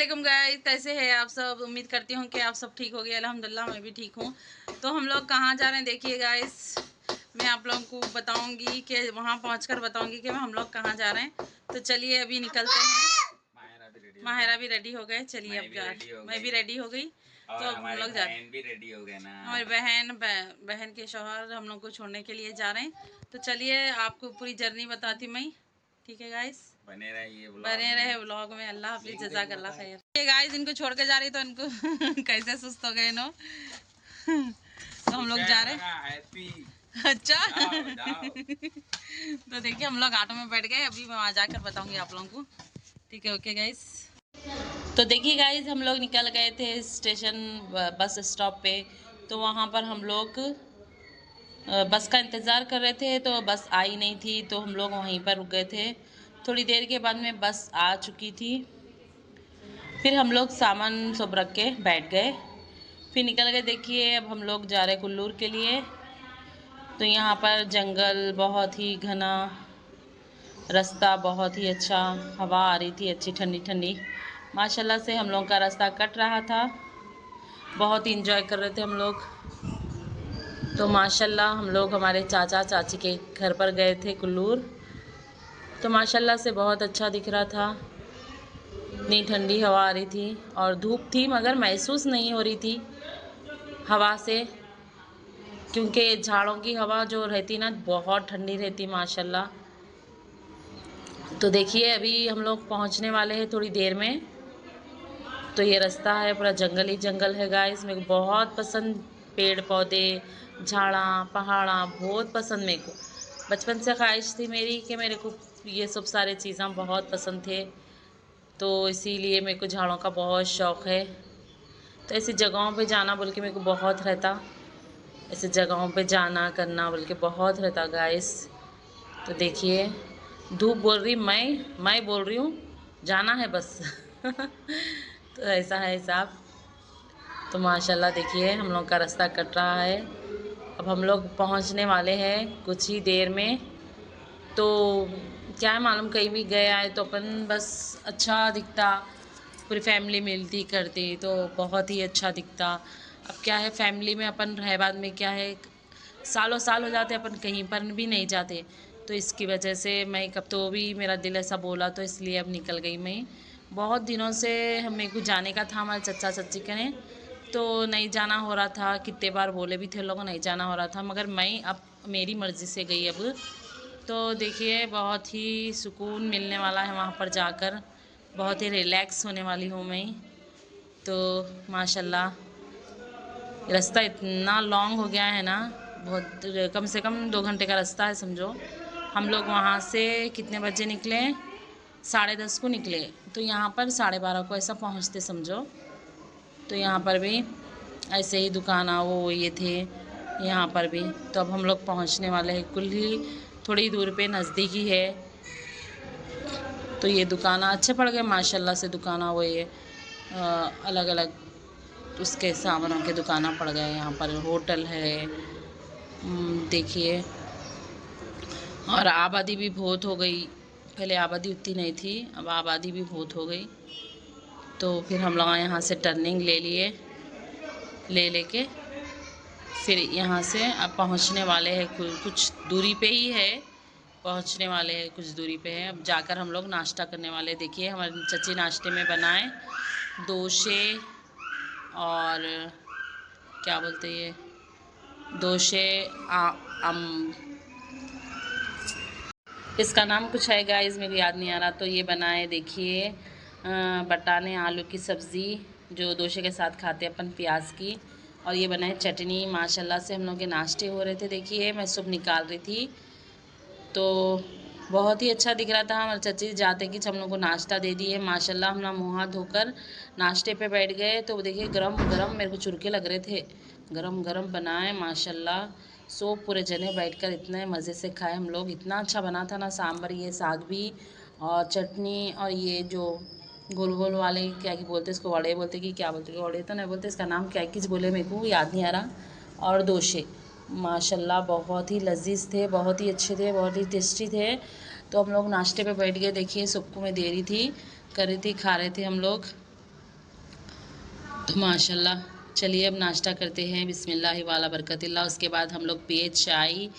वालेकुम गाइस, कैसे हैं आप सब। उम्मीद करती हूँ कि आप सब ठीक हो गए। अल्हम्दुलिल्लाह मैं भी ठीक हूँ। तो हम लोग कहाँ जा रहे हैं देखिए गाइस, मैं आप लोगों को बताऊंगी कि वहाँ पहुँचकर बताऊंगी कि हम लोग कहाँ जा रहे हैं। तो चलिए अभी निकलते हैं। माहिरा भी रेडी हो गए। चलिए अब मैं भी रेडी हो गई। तो अब हम लोग जा रहे हैं। भी रेडी हो गए ना। हमारी बहन के शौहर हम लोग को छोड़ने के लिए जा रहे हैं। तो चलिए आपको पूरी जर्नी बताती मैं। ठीक है गाइस, बने रहे व्लॉग में। अल्लाह हाफिज़, जज़ाकल्लाह खैर। ये गाइस इनको छोड़ के जा रही तो इनको कैसे सुस्त हो गए नो। तो हम लोग जा रहे हैं। अच्छा तो देखिए हम लोग ऑटो में बैठ गए। अभी मैं वहाँ जाकर बताऊंगी आप लोगों को। ठीक है, ओके गाइस। तो देखिए गाइस हम लोग निकल गए थे स्टेशन बस स्टॉप पे। तो वहाँ पर हम लोग बस का इंतज़ार कर रहे थे। तो बस आई नहीं थी तो हम लोग वहीं पर रुक गए थे। थोड़ी देर के बाद में बस आ चुकी थी। फिर हम लोग सामान सब रख के बैठ गए, फिर निकल गए। देखिए अब हम लोग जा रहे कुल्लूर के लिए। तो यहाँ पर जंगल बहुत ही घना, रास्ता बहुत ही अच्छा, हवा आ रही थी अच्छी ठंडी ठंडी। माशाल्लाह से हम लोग का रास्ता कट रहा था। बहुत ही इंजॉय कर रहे थे हम लोग। तो माशाल्लाह हम लोग हमारे चाचा चाची के घर पर गए थे कुल्लूर। तो माशाल्लाह से बहुत अच्छा दिख रहा था। इतनी ठंडी हवा आ रही थी और धूप थी मगर महसूस नहीं हो रही थी हवा से, क्योंकि झाड़ों की हवा जो रहती ना बहुत ठंडी रहती माशाल्लाह। तो देखिए अभी हम लोग पहुंचने वाले हैं थोड़ी देर में। तो ये रास्ता है पूरा जंगल ही जंगल है गाइस। मेरे को बहुत पसंद पेड़ पौधे, झाड़ा, पहाड़ा बहुत पसंद। मेरे को बचपन से ख्वाहिश थी मेरी कि मेरे को ये सब सारे चीज़ें बहुत पसंद थे। तो इसीलिए मेरे को झाड़ों का बहुत शौक़ है। तो ऐसी जगहों पे जाना बोल के मेरे को बहुत रहता, ऐसे जगहों पे जाना करना बोल के बहुत रहता गाइस। तो देखिए धूप बोल रही, मैं बोल रही हूँ जाना है बस तो ऐसा है हिसाब। तो माशाल्लाह देखिए हम लोग का रास्ता कट रहा है। अब हम लोग पहुँचने वाले हैं कुछ ही देर में। तो क्या है मालूम, कहीं भी गए आए तो अपन बस अच्छा दिखता, पूरी फैमिली मिलती करती तो बहुत ही अच्छा दिखता। अब क्या है फैमिली में अपन रह बाद में क्या है, सालों साल हो जाते अपन कहीं पर भी नहीं जाते। तो इसकी वजह से मैं कब तो भी मेरा दिल ऐसा बोला तो इसलिए अब निकल गई मैं। बहुत दिनों से मेरे को जाने का था हमारे चचा चच्ची के, तो नहीं जाना हो रहा था। कितने बार बोले भी थे लोग नहीं जाना हो रहा था, मगर मैं अब मेरी मर्ज़ी से गई अब। तो देखिए बहुत ही सुकून मिलने वाला है वहाँ पर जाकर, बहुत ही रिलैक्स होने वाली हूँ मैं। तो माशाल्लाह रास्ता इतना लॉन्ग हो गया है ना, बहुत कम से कम 2 घंटे का रास्ता है समझो। हम लोग वहाँ से कितने बजे निकले, 10:30 को निकले। तो यहाँ पर 12:30 को ऐसा पहुँचते समझो। तो यहाँ पर भी ऐसे ही दुकान वो ये थे यहाँ पर भी। तो अब हम लोग पहुँचने वाले हैं कुल ही थोड़ी दूर पे, नज़दीकी है। तो ये दुकान अच्छे पड़ गए माशाल्लाह से। दुकान वो ये अलग अलग उसके सामानों के दुकाना पड़ गए। यहाँ पर होटल है देखिए। और आबादी भी बहुत हो गई, पहले आबादी उतनी नहीं थी, अब आबादी भी बहुत हो गई। तो फिर हम लोग यहाँ से टर्निंग ले लिए, लेके फिर यहाँ से अब पहुँचने वाले हैं। कुछ दूरी पे ही है, पहुँचने वाले हैं कुछ दूरी पे है। अब जाकर हम लोग नाश्ता करने वाले। देखिए हमारी चची नाश्ते में बनाए डोसे और क्या बोलते ये डोसे इसका नाम कुछ है गाइस मेरे याद नहीं आ रहा। तो ये बनाए देखिए बटाने आलू की सब्ज़ी जो डोसे के साथ खाते अपन प्याज की। और ये बनाए चटनी। माशाल्लाह से हम लोग के नाश्ते हो रहे थे। देखिए मैं सब निकाल रही थी तो बहुत ही अच्छा दिख रहा था। हमारे चची जाते कि हम लोग को नाश्ता दे दिए माशाल्लाह। हम लोग मुँह हाथ धोकर नाश्ते पे बैठ गए। तो देखिए गरम गरम मेरे को चुरके लग रहे थे, गरम गरम बनाए माशाल्लाह। सो पूरे जने बैठकर इतने मज़े से खाए हम लोग। इतना अच्छा बना था ना सांभर, ये साग भी और चटनी और ये जो गोल गोल वाले क्या कि बोलते इसको, वड़े बोलते कि क्या बोलते, वड़े तो नहीं बोलते, इसका नाम क्या किस बोले मेरे को याद नहीं आ रहा। और डोसे माशाल्लाह बहुत ही लजीज थे, बहुत ही अच्छे थे, बहुत ही टेस्टी थे। तो हम लोग नाश्ते पे बैठ गए। देखिए सबको मैं दे रही थी, कर रही थी, खा रहे थे हम लोग। तो माशाल्लाह चलिए अब नाश्ता करते हैं, बिस्मिल्लाह वाला बरकतिल्लाह। उसके बाद हम लोग पिए चाय।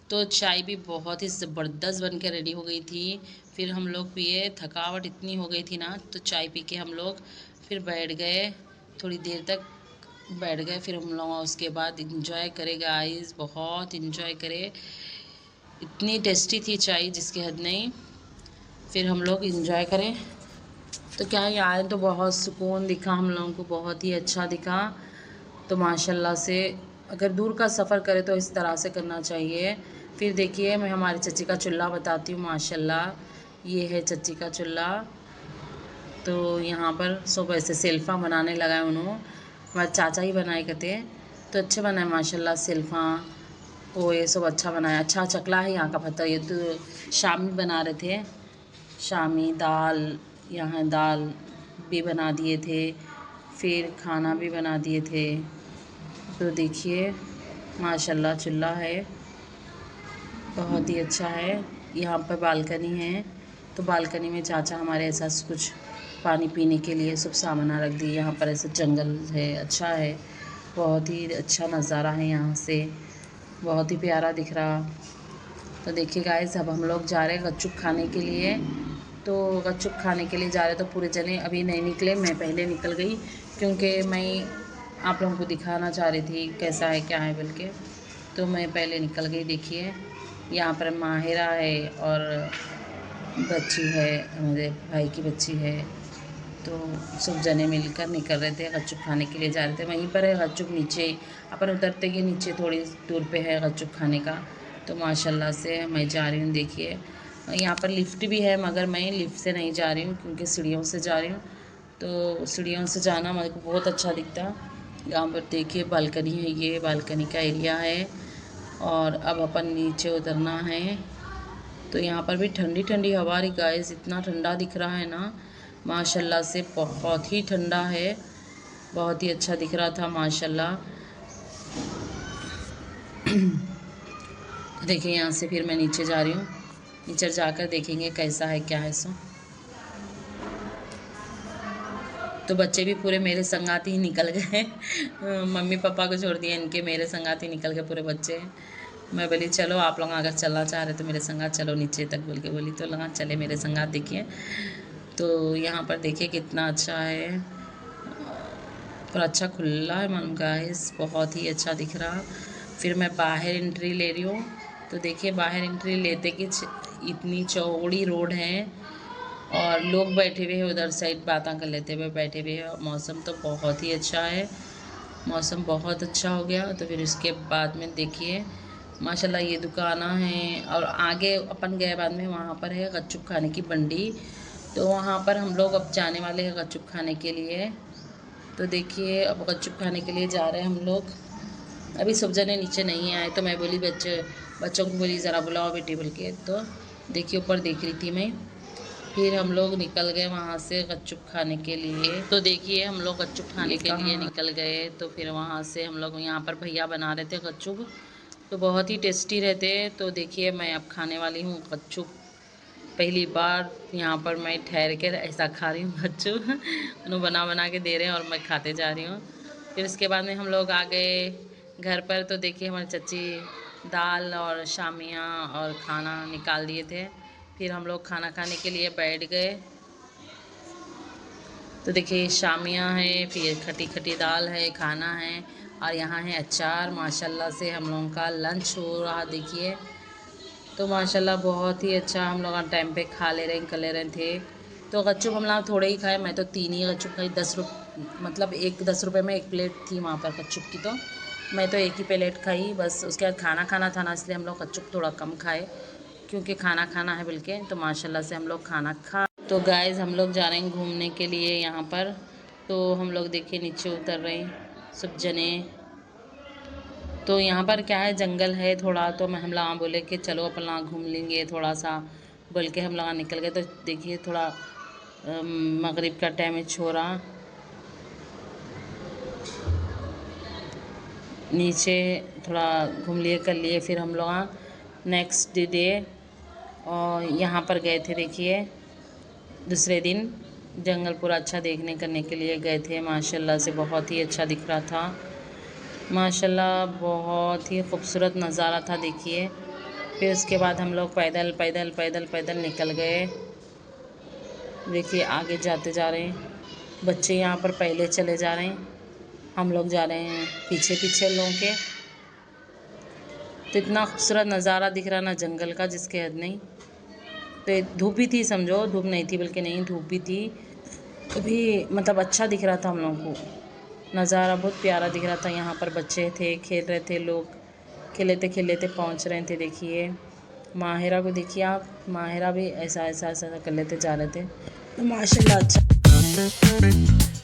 तो चाय भी बहुत ही ज़बरदस्त बन के रेडी हो गई थी। फिर हम लोग पिए, थकावट इतनी हो गई थी ना, तो चाय पी के हम लोग फिर बैठ गए, थोड़ी देर तक बैठ गए। फिर हम लोग उसके बाद इंजॉय करे गाइस, बहुत इंजॉय करे। इतनी टेस्टी थी चाय जिसकी हद नहीं। फिर हम लोग इंजॉय करें तो क्या ही आए, तो बहुत सुकून दिखा हम लोगों को, बहुत ही अच्छा दिखा। तो माशाल्लाह से अगर दूर का सफ़र करे तो इस तरह से करना चाहिए। फिर देखिए मैं हमारी चच्ची का चूल्हा बताती हूँ। माशाल्लाह ये है चच्ची का चूल्हा। तो यहाँ पर सब ऐसे सेल्फ़ा बनाने लगा है उन्होंने, हमारे चाचा ही बनाए करते, तो अच्छे बनाए माशाल्लाह। सेल्फ़ा वो ये सब अच्छा बनाया, अच्छा चकला है यहाँ का पता। ये तो शामी बना रहे थे, शामी दाल, यहाँ दाल भी बना दिए थे, फिर खाना भी बना दिए थे। तो देखिए माशाल्लाह चूल्हा है, बहुत ही अच्छा है। यहाँ पर बालकनी है, तो बालकनी में चाचा हमारे ऐसा कुछ पानी पीने के लिए सब सामान रख दिए। यहाँ पर ऐसे जंगल है, अच्छा है, बहुत ही अच्छा नज़ारा है यहाँ से, बहुत ही प्यारा दिख रहा। तो देखिए गाइस अब हम लोग जा रहे हैं गच्चुक खाने के लिए। तो गच्चुक खाने के लिए जा रहे तो पूरे जने अभी नहीं निकले, मैं पहले निकल गई, क्योंकि मैं आप लोगों को दिखाना चाह रही थी कैसा है क्या है बोल के। तो मैं पहले निकल गई। देखिए यहाँ पर माहिरा है और बच्ची है, मेरे भाई की बच्ची है। तो सब जने मिलकर निकल रहे थे, गच्चुक खाने के लिए जा रहे थे। वहीं पर है गच्चुक नीचे, अपन उतरते ही नीचे थोड़ी दूर पे है गच्चुक खाने का। तो माशाल्लाह से मैं जा रही हूँ। देखिए यहाँ पर लिफ्ट भी है, मगर मैं लिफ्ट से नहीं जा रही हूँ क्योंकि सीढ़ियों से जा रही हूँ। तो सीढ़ियों से जाना मेरे को बहुत अच्छा दिखता। यहाँ पर देखिए बालकनी है, ये बालकनी का एरिया है। और अब अपन नीचे उतरना है। तो यहाँ पर भी ठंडी ठंडी हवा रही गाइस, इतना ठंडा दिख रहा है ना माशाल्लाह से, बहुत ही ठंडा है, बहुत ही अच्छा दिख रहा था माशाल्लाह। देखिए यहाँ से फिर मैं नीचे जा रही हूँ, नीचे जाकर देखेंगे कैसा है क्या है सो। तो बच्चे भी पूरे मेरे संगाती ही निकल गए मम्मी पापा को छोड़ दिया इनके, मेरे संगाती निकल गए पूरे बच्चे। मैं बोली चलो आप लोग अगर चलना चाह रहे तो मेरे संगात चलो नीचे तक बोल के बोली, तो लगा चले मेरे संगात। देखिए तो यहाँ पर देखिए कितना अच्छा है, पर अच्छा खुला है मन गाइस, बहुत ही अच्छा दिख रहा। फिर मैं बाहर एंट्री ले रही हूँ। तो देखिए बाहर एंट्री लेते कि इतनी चौड़ी रोड है और लोग बैठे हुए हैं उधर साइड, बातें कर लेते हुए बैठे हुए हैं। मौसम तो बहुत ही अच्छा है, मौसम बहुत अच्छा हो गया। तो फिर उसके बाद में देखिए माशाल्लाह ये दुकाना है, और आगे अपन गए बाद में वहाँ पर है गच्चुक खाने की बंडी। तो वहाँ पर हम लोग अब जाने वाले हैं गच्चुक खाने के लिए। तो देखिए अब गच्चुक खाने के लिए जा रहे हैं हम लोग। अभी सब जने नीचे नहीं आए, तो मैं बोली बच्चों को बोली ज़रा बुलाओ बेटी बोल के। तो देखिए ऊपर देख रही थी मैं। फिर हम लोग निकल गए वहाँ से गच्चुक खाने के लिए। तो देखिए हम लोग गच्चुक खाने के लिए निकल गए। तो फिर वहाँ से हम लोग, यहाँ पर भैया बना रहे थे गच्चुक, तो बहुत ही टेस्टी रहते। तो देखिए मैं अब खाने वाली हूँ गच्चुक, पहली बार यहाँ पर मैं ठहर कर ऐसा खा रही हूँ गच्चुक उन्होंने बना बना के दे रहे हैं और मैं खाते जा रही हूँ। फिर उसके बाद में हम लोग आ गए घर पर। तो देखिए हमारी चच्ची दाल और शामियाँ और खाना निकाल दिए थे। फिर हम लोग खाना खाने के लिए बैठ गए। तो देखिए शामियाँ हैं, फिर खटी खटी दाल है, खाना है, और यहाँ है अचार। माशाल्लाह से हम लोगों का लंच हो रहा देखिए। तो माशाल्लाह बहुत ही अच्छा हम लोग टाइम पे खा ले रहे कर ले रहे थे। तो गच्चुक हम लोग थोड़े ही खाए, मैं तो 3 ही गच्चुक खाई। 10 मतलब 10 रुपये में 1 प्लेट थी वहाँ पर गच्चुक की, तो मैं तो 1 ही प्लेट खाई बस। उसके बाद खाना खाना था ना, इसलिए हम लोग गच्चुक थोड़ा कम खाए, क्योंकि खाना खाना है बोल के। तो माशाल्लाह से हम लोग खाना खा। तो गाइस हम लोग जा रहे हैं घूमने के लिए यहाँ पर। तो हम लोग देखिए नीचे उतर रहे हैं सब जने। तो यहाँ पर क्या है, जंगल है थोड़ा, तो हम लोग बोले कि चलो अपन लोग घूम लेंगे थोड़ा सा बोल के हम लोग निकल गए। तो देखिए थोड़ा मगरिब का टाइम हो रहा, नीचे थोड़ा घूम लिए कर लिए। फिर हम लोग नेक्स्ट डे और यहाँ पर गए थे देखिए दूसरे दिन। जंगल पूरा अच्छा देखने करने के लिए गए थे। माशाल्लाह से बहुत ही अच्छा दिख रहा था, माशाल्लाह बहुत ही खूबसूरत नज़ारा था। देखिए फिर उसके बाद हम लोग पैदल पैदल पैदल पैदल निकल गए। देखिए आगे जाते जा रहे हैं, बच्चे यहाँ पर पहले चले जा रहे हैं, हम लोग जा रहे हैं पीछे पीछे लोगों के। तो इतना खूबसूरत नज़ारा दिख रहा ना जंगल का, जिसके हद नहीं। तो धूप भी थी, समझो धूप नहीं थी बल्कि नहीं धूप भी थी, तो भी मतलब अच्छा दिख रहा था हम लोगों को। नज़ारा बहुत प्यारा दिख रहा था। यहाँ पर बच्चे थे, खेल रहे थे, लोग खेलते खेलते पहुँच रहे थे। देखिए माहिरा को देखिए आप, माहिरा भी ऐसा ऐसा ऐसा कर लेते जा रहे थे। तो माशाल्लाह अच्छा